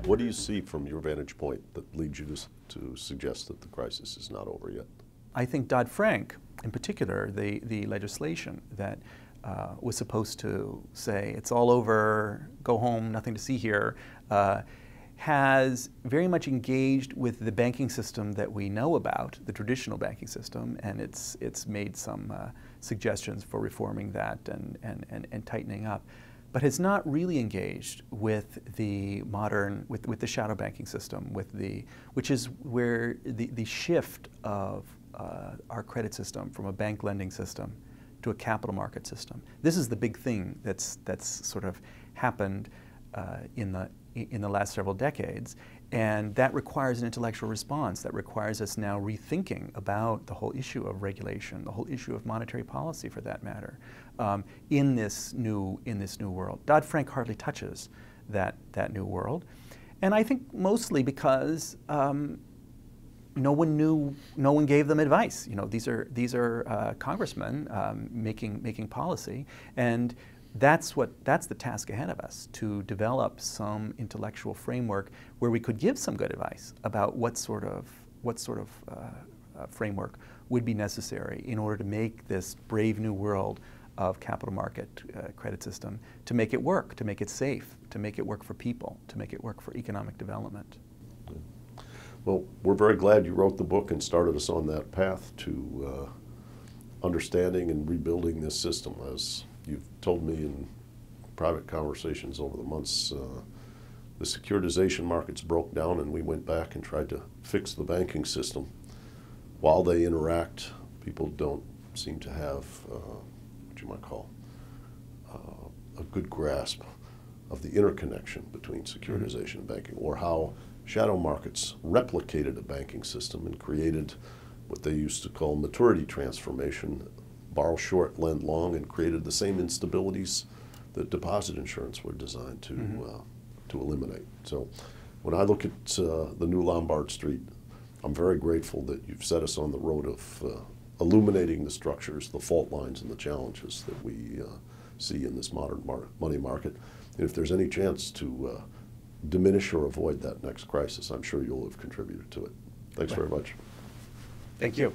What do you see from your vantage point that leads you to suggest that the crisis is not over yet? I think Dodd-Frank, in particular, the legislation that was supposed to say it's all over, go home, nothing to see here, has very much engaged with the banking system that we know about, the traditional banking system, and it's made some suggestions for reforming that and tightening up, but has not really engaged with the modern, with the shadow banking system, which is where the shift of our credit system from a bank lending system to a capital market system. This is the big thing that's sort of happened in the last several decades, and that requires an intellectual response. That requires us now rethinking about the whole issue of regulation, the whole issue of monetary policy, for that matter, in this new world. Dodd-Frank hardly touches that new world, and I think mostly because no one gave them advice. You know, these are congressmen making policy, and that's the task ahead of us, to develop some intellectual framework where we could give some good advice about what sort of framework would be necessary in order to make this brave new world of capital market credit system, to make it work, to make it safe, to make it work for people, to make it work for economic development. Well, we're very glad you wrote the book and started us on that path to understanding and rebuilding this system. As you've told me in private conversations over the months, the securitization markets broke down, and we went back and tried to fix the banking system. While they interact, people don't seem to have what you might call a good grasp of the interconnection between securitization and banking, or how shadow markets replicated a banking system and created what they used to call maturity transformation, borrow short, lend long, and created the same instabilities that deposit insurance were designed to eliminate. So when I look at the new Lombard Street, I'm very grateful that you've set us on the road of illuminating the structures, the fault lines, and the challenges that we see in this modern money market. And if there's any chance to diminish or avoid that next crisis, I'm sure you'll have contributed to it. Thanks very much. Thank you.